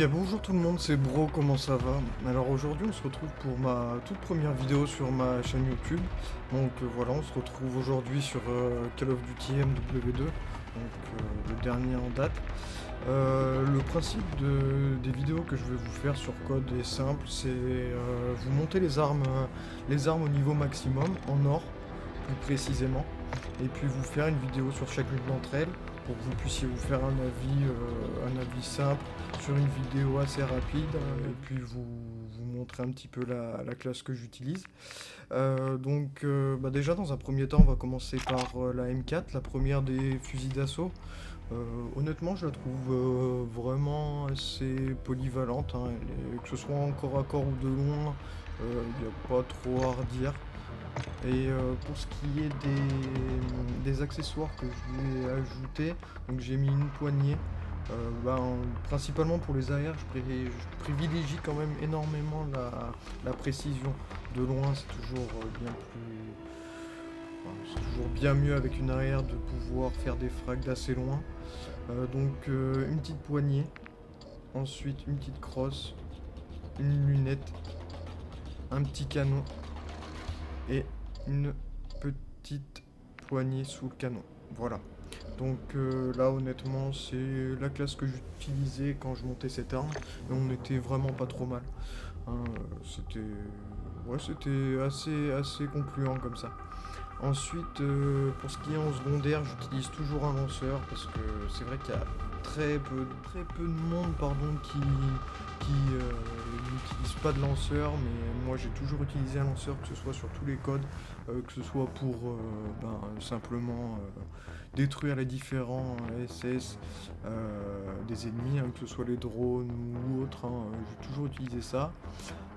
Eh bien bonjour tout le monde, c'est Bro, comment ça va? Alors aujourd'hui on se retrouve pour ma toute première vidéo sur ma chaîne YouTube. Donc voilà, on se retrouve aujourd'hui sur Call of Duty MW2, donc le dernier en date. Le principe des vidéos que je vais vous faire sur code est simple, c'est vous monter les armes au niveau maximum, en or plus précisément, et puis vous faire une vidéo sur chacune d'entre elles pour que vous puissiez vous faire un avis simple sur une vidéo assez rapide, et puis vous montrer un petit peu la classe que j'utilise. Déjà dans un premier temps on va commencer par la M4, la première des fusils d'assaut. Honnêtement je la trouve vraiment assez polyvalente, hein. Que ce soit en corps à corps ou de loin, il n'y a pas trop à redire. Et pour ce qui est des accessoires que je lui ai ajoutés, donc j'ai mis une poignée. Principalement pour les arrières, je privilégie quand même énormément la précision. De loin, c'est toujours c'est toujours bien mieux avec une arrière de pouvoir faire des frags d'assez loin. Une petite poignée, ensuite une petite crosse, une lunette, un petit canon et une petite poignée sous le canon. Voilà. Donc là honnêtement c'est la classe que j'utilisais quand je montais cette arme et on était vraiment pas trop mal, hein. C'était assez concluant comme ça. Ensuite pour ce qui est en secondaire, j'utilise toujours un lanceur parce que c'est vrai qu'il y a très peu de monde qui n'utilise pas de lanceur, mais moi j'ai toujours utilisé un lanceur, que ce soit sur tous les codes, que ce soit pour simplement détruire les différents SS des ennemis, hein, que ce soit les drones ou autres, hein, j'ai toujours utilisé ça.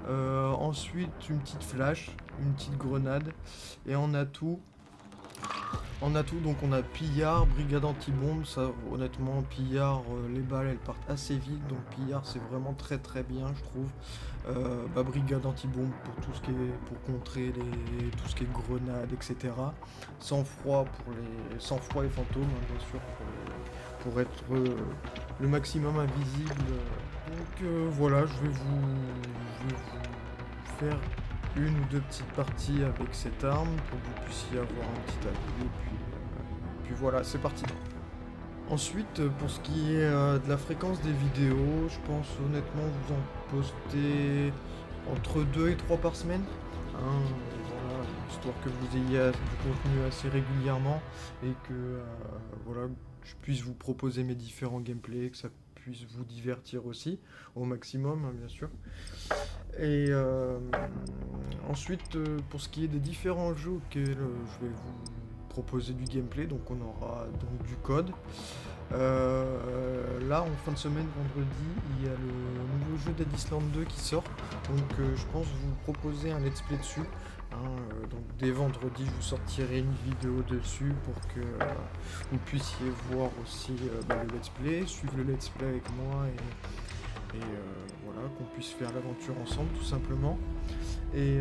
Ensuite une petite flash, une petite grenade, et en atout donc on a pillard, brigade anti-bombe. Ça honnêtement pillard, les balles elles partent assez vite, donc pillard c'est vraiment très bien je trouve. Brigade anti-bombe pour tout ce qui est pour contrer tout ce qui est grenades, etc. Sang-froid et fantôme, hein, bien sûr, pour être le maximum invisible. Donc voilà, je vais vous faire une ou deux petites parties avec cette arme pour que vous puissiez avoir un petit avis, et puis voilà, c'est parti. Ensuite, pour ce qui est de la fréquence des vidéos, je pense honnêtement vous en postez entre 2 et 3 par semaine, hein, voilà, histoire que vous ayez du contenu assez régulièrement et que voilà, je puisse vous proposer mes différents gameplays, que ça puisse vous divertir aussi au maximum, hein, bien sûr. Et ensuite, pour ce qui est des différents jeux auxquels je vais vous proposer du gameplay, donc on aura donc du code. Là, en fin de semaine, vendredi, il y a le nouveau jeu Dead Island 2 qui sort, donc je pense vous proposer un let's play dessus, hein. Donc dès vendredi, je vous sortirai une vidéo dessus pour que vous puissiez voir aussi le let's play, suivre le let's play avec moi et voilà, qu'on puisse faire l'aventure ensemble tout simplement. Et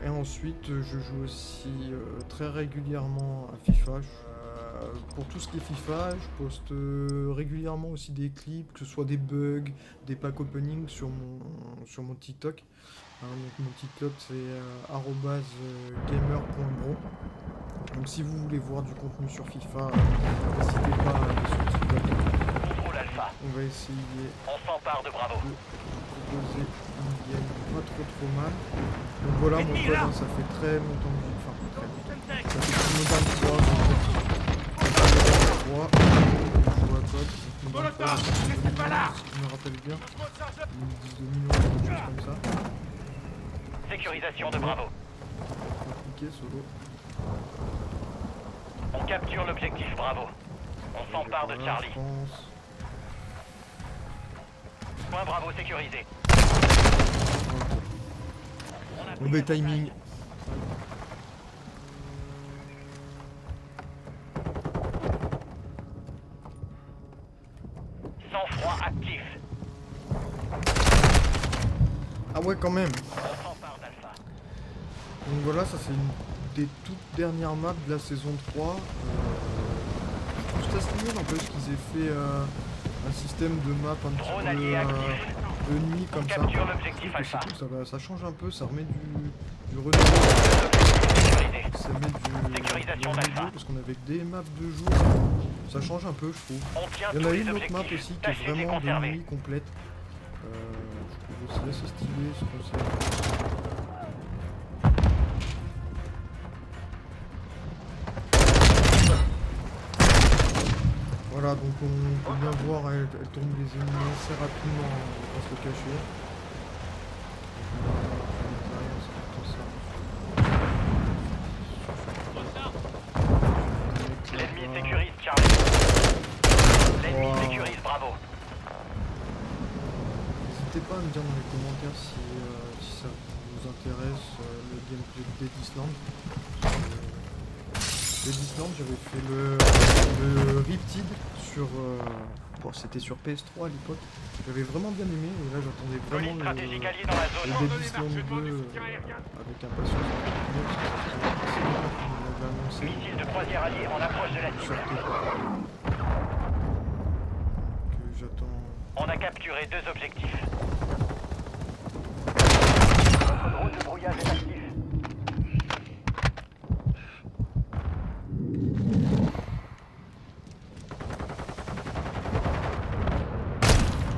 ensuite je joue aussi très régulièrement à FIFA. Pour tout ce qui est FIFA, je poste régulièrement aussi des clips, que ce soit des bugs, des pack opening sur mon TikTok. Donc mon TikTok c'est @gamer.bro. Donc si vous voulez voir du contenu sur FIFA, n'hésitez pas à aller sur TikTok. Contrôle Alpha. On va essayer On s'empare de Bravo. de proposer une game pas trop mal. Donc voilà mon code, hein, ça fait très longtemps que enfin très longtemps. Ça fait depuis Modern 3, je joue à code. Molotov, restez pas là. Si je me rappelle bien. 2000, quelque chose comme ça. Sécurisation de Bravo. Compliqué solo. On capture l'objectif Bravo. On s'empare de Charlie. France. Point Bravo sécurisé. Mauvais timing. Sang-froid actif. Ah ouais quand même. On s'empare d'Alpha. Donc voilà, ça c'est une des toutes dernières maps de la saison 3. Je trouve ça stylé n'empêche qu'ils aient fait un système de map un petit Drone peu allié actif. de nuit On comme ça. capture Je l'objectif trouve que c'est Alpha. cool, ça change un peu, ça remet du renouveau. Sécurisé. Ça met du Sécurisation renouveau d'Alpha. parce qu'on avait que des maps de jour. Ça change un peu, je trouve. On tient Il y en tous a les une autre map objectifs. aussi qui est Tâchez de les vraiment de conserver. nuit complète. Je trouve aussi assez stylé ce concept. Voilà, donc on peut bien voir, elle tombe les ennemis assez rapidement, on va pas se le cacher. L'ennemi sécurise Charlie. L'ennemi Wow. sécurise Bravo. N'hésitez pas à me dire dans les commentaires si ça vous intéresse le gameplay de Dead Island. Dead Island, j'avais fait le Riptide sur... bon, c'était sur PS3 à l'époque. J'avais vraiment bien aimé et là j'attendais Colis vraiment stratégique allié dans la le zone. Dead Island 2 avec impatience. Parce que on l'avait annoncé. Missile de croisière allié en approche de la cible. Sortez. Que j'attends... On a capturé 2 objectifs. Notre drone de brouillage est actif.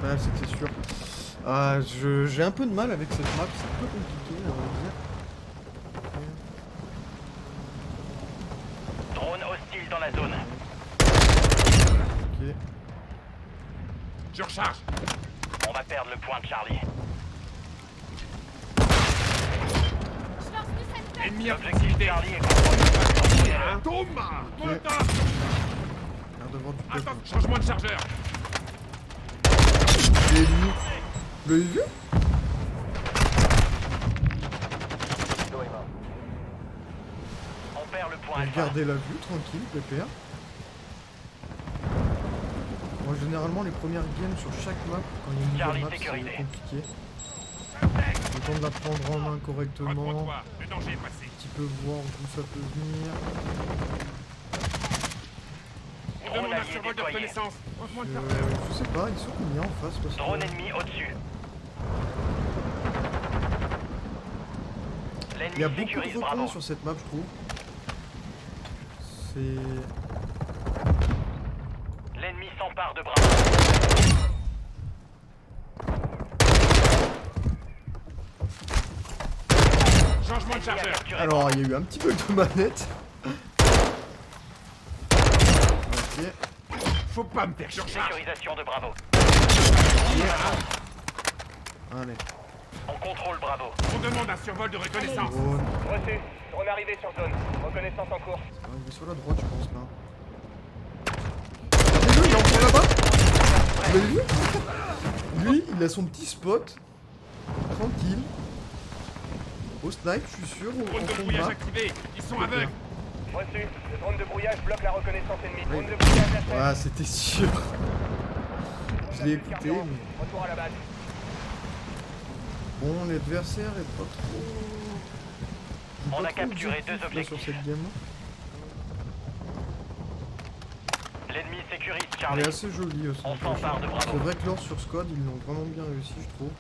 Ah, c'était sûr. Ah, j'ai un peu de mal avec cette map, c'est un peu compliqué à vrai dire. Drone hostile dans la zone. Ok. Je recharge. On va perdre le point de Charlie. Ennemi à L'objectif proximité. Charlie est contrôlé. Un tombe. Molotov. L'air d'avoir du peuple. Attends, changement de chargeur. J'ai vu. Vous l'avez vu? On perd le point Alpha. Regardez la vue, tranquille, pépère. Moi, généralement, les premières games sur chaque map, quand il y a une Charlie nouvelle map, sécurisé. c'est compliqué. Le temps de la prendre en main correctement, un Accroche-toi. Le danger est passé. petit peu voir d'où ça peut venir. On demande un allié survol de déployé. reconnaissance. Range-moi le chargeur. Je sais pas, ils sont combien en face parce que... Drone ennemi au-dessus. Il y a L'ennemi beaucoup sécurise de Bravo. recons sur cette map, je trouve. C'est... L'ennemi s'empare de Bravo. Changement de L'ennemi a chargeur. capturé Alors, il y a eu un petit peu de manette. Ok. Faut pas me faire Bravo. recharge. Sécurisation de Bravo. Allez. On contrôle Bravo. On demande un survol de reconnaissance. Drone. Reçu. Drone arrivé sur zone. Reconnaissance en cours. Il est sur la droite, je pense, là. Regardez-le, il est encore là-bas. Vous l'avez vu? Lui, il a son petit spot. Tranquille. Au snipe, je suis sûr, Drone au de fond de brouillage map. activé. Ils sont aveugles. Reçu. Le drone de brouillage bloque la reconnaissance ennemie. Oui. Drone de brouillage à Ah, c'était sûr. Je l'ai écouté, mais... Retour à la base. Bon, l'adversaire est pas trop... On pas a trop capturé objectif, 2 là, objectifs. sur cette game. L'ennemi sécurise Elle Charlie. est assez jolie aussi. On s'empare de Bravo. C'est vrai que lors sur Squad, ils l'ont vraiment bien réussi, je trouve.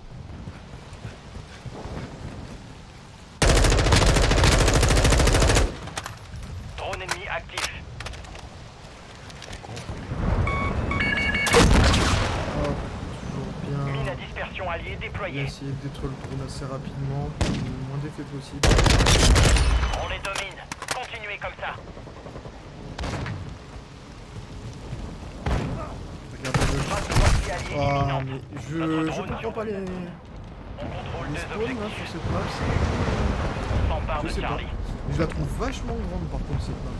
Drone ennemi actif. Hop, toujours Mine bien. à dispersion alliée Bien déployée. essayer de détruire le drone assez rapidement, le moins d'effets possible. On les domine. Continuez comme ça. Regardez-le. Phase de conflit allié Ah, imminente. mais Notre je drone comprends pas les On contrôle 2 spawns là objectifs. sur cette map. On s'empare Je de sais pas. Charlie. Mais je la trouve vachement grande par contre cette map.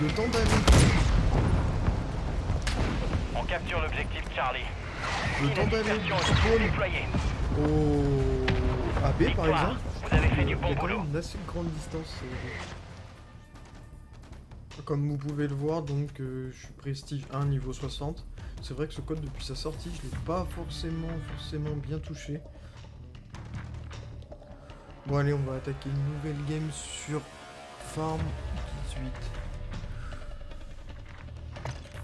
Le temps d'aller. On capture l'objectif Charlie. Le Mine à temps d'aller dispersion du alliée spawn déployée. au AB par Victoire. exemple. Vous avez fait Il du y bon a quand boulot. même une assez grande distance. Comme vous pouvez le voir, donc je suis prestige 1 niveau 60. C'est vrai que ce code depuis sa sortie, je l'ai pas forcément bien touché. Bon allez, on va attaquer une nouvelle game sur Farm 18.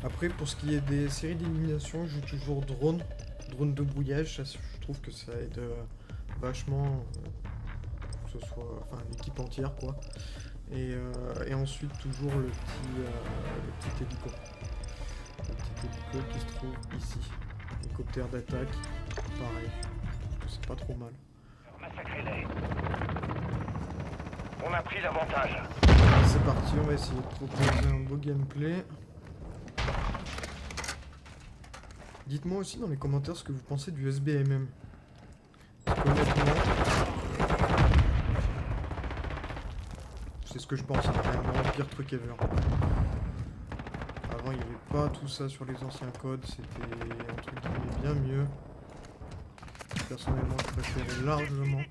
Après, pour ce qui est des séries d'élimination, je joue toujours drone de brouillage. Ça, je trouve que ça aide vachement, que ce soit, enfin, l'équipe entière, quoi. Et ensuite, toujours le petit hélico. Le petit hélico qui se trouve ici. Hélicoptère d'attaque, pareil. C'est pas trop mal. Massacrez-les. On a pris l'avantage. C'est parti, on va essayer de proposer un beau gameplay. Dites-moi aussi dans les commentaires ce que vous pensez du SBMM. Parce qu'honnêtement, c'est ce que je pense, c'est vraiment le pire truc ever. Avant, il n'y avait pas tout ça sur les anciens codes, c'était un truc qui est bien mieux. Personnellement, je préférais largement.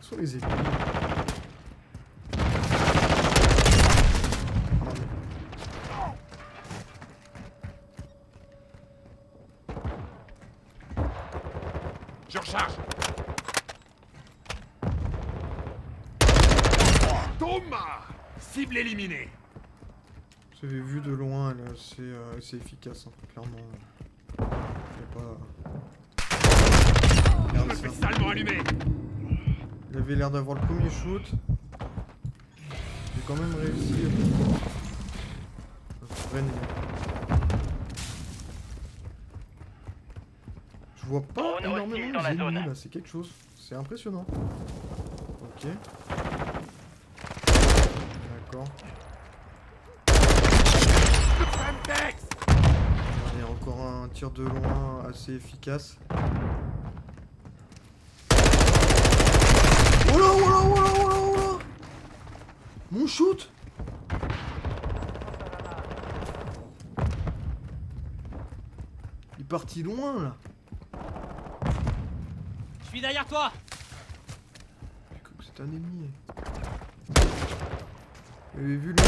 Sur les épées. Je recharge. Thomas! Cible éliminée. Vous avez vu de loin, elle est assez efficace, hein, clairement. Il y a pas... Je me Regardez fais ça. salement allumer. Il avait l'air d'avoir le premier shoot. J'ai quand même réussi à freiner. Je vois pas Drone énormément hostile dans la les ennemis zone. là, c'est quelque chose. C'est impressionnant. Ok. D'accord. Femtex! Il y a encore un tir de loin assez efficace. Oh là, oh là, oh là, oh là, oh là! Mon shoot! Il est parti loin là! Je suis derrière toi. J'ai cru que c'était un ennemi. Vous avez vu là?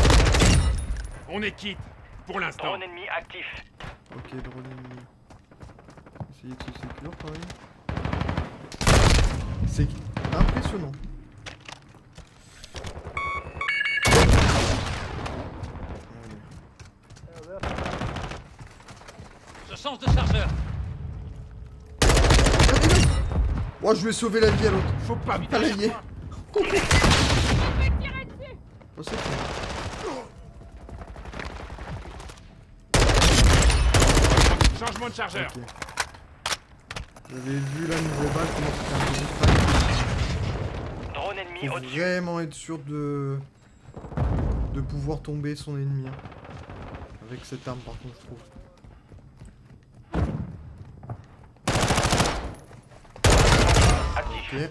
On est quitte. Pour l'instant. Drone ennemi actif. Ok, drone ennemi. Essayez de se sécure quand même. C'est impressionnant. Je change de chargeur. Oh, je vais sauver la vie à l'autre. Faut pas me Ah là, faire. il y est. Oh, c'est cool. Changement de chargeur. Ok. Vous avez vu là, niveau balle, comment c'était un peu difficile. Drone ennemi Faut au-dessus. vraiment être sûr de pouvoir tomber son ennemi. Hein. Avec cette arme par contre, je trouve. Actif. Ok.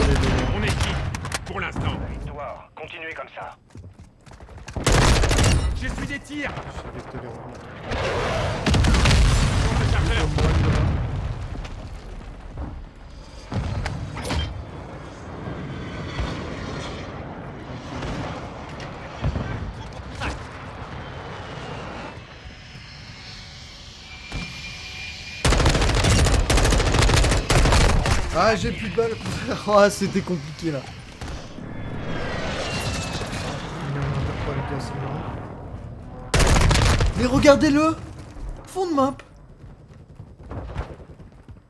Allez, dégage. On est quitte. Pour l'instant. Victoire. Continuez comme ça. J'ai su des tirs. Je savais que t'allais revenir. Change de chargeur. Comme moi, là. Ah, j'ai plus de balles. Ah, c'était compliqué là. Mais regardez-le. Fond de map.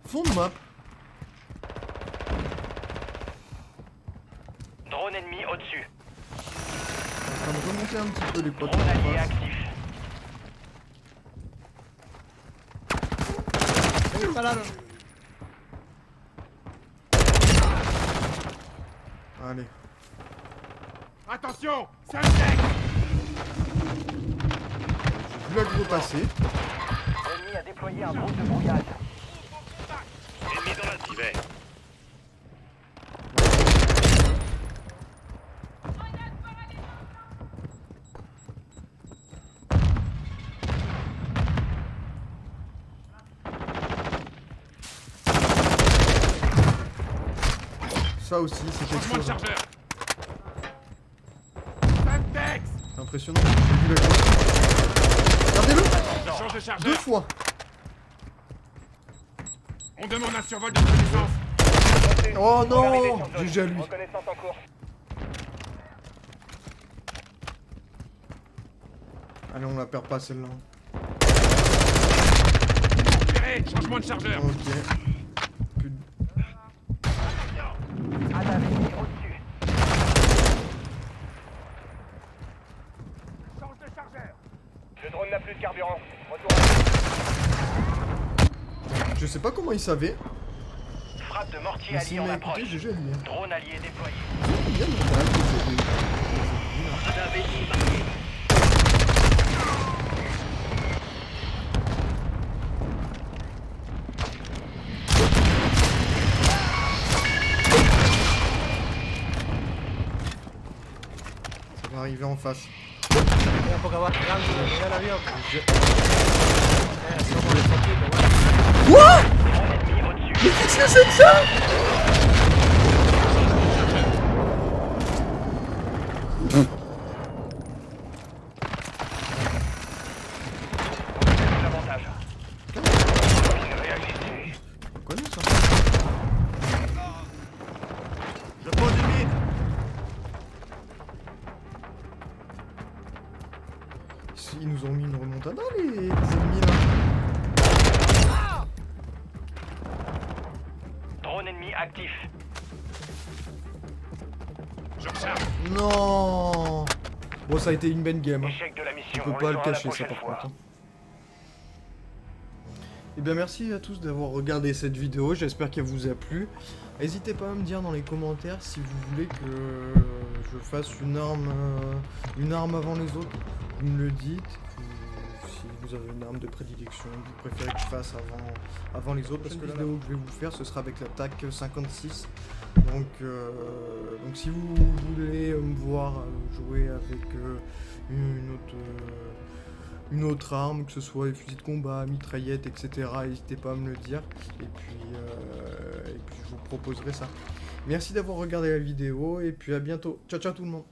Fond de map. Drone ennemi au-dessus. En train de remonter un petit peu les potes. Drone allié actif. Allez. Attention. Femtex. J'ai vu la gros passer. L'ennemi a déployé un drone de brouillage. Ennemi dans la civet. Ça aussi, c'est quelque Changement de chose. Hein. chargeur. Femtex. C'est impressionnant. J'ai vu la gros. Regardez-le. Je change de Deux chargeur. fois. On demande un survol de reconnaissance. Reçu. Oh non, Arrivée sur zone. GG à lui. Reconnaissance en cours. Allez, on la perd pas celle-là. Tirez, changement de chargeur. Ok. Plus de- Attaque ennemi au-dessus. Change de chargeur. Le drone n'a plus de carburant. Retour à... Je sais pas comment il savait. Frappe de mortier Mais allié s'il en m'a approche. écouté, GG à lui. Hein. Drone allié déployé. Il y a mon balle, Radar ennemi marqué. ça va arriver en face. Mira poca baja grande, mira el avión. Somos los poquitos, bueno. Quoi? Drone ennemi au-dessus. Qu'est-ce que c'est que ça? L'avantage. On connaît ça. Je pose une mine. Ils nous ont mis une remontada les ennemis là. Drone ennemi actif. Je recharge. Non. Bon, ça a été une bonne game. Hein. Échec de la mission. On peut On pas le le saura la cacher ça prochaine par fois. contre. Hein. Et bien merci à tous d'avoir regardé cette vidéo, j'espère qu'elle vous a plu. N'hésitez pas à me dire dans les commentaires si vous voulez que je fasse une arme avant les autres. Vous me le dites. Si vous avez une arme de prédilection que vous préférez que je fasse avant les autres. Parce que la vidéo que je vais vous faire, ce sera avec la TAC 56. Donc si vous voulez me voir jouer avec une autre arme, que ce soit les fusils de combat, mitraillettes, etc. N'hésitez pas à me le dire. Et puis je vous proposerai ça. Merci d'avoir regardé la vidéo et puis à bientôt. Ciao ciao tout le monde.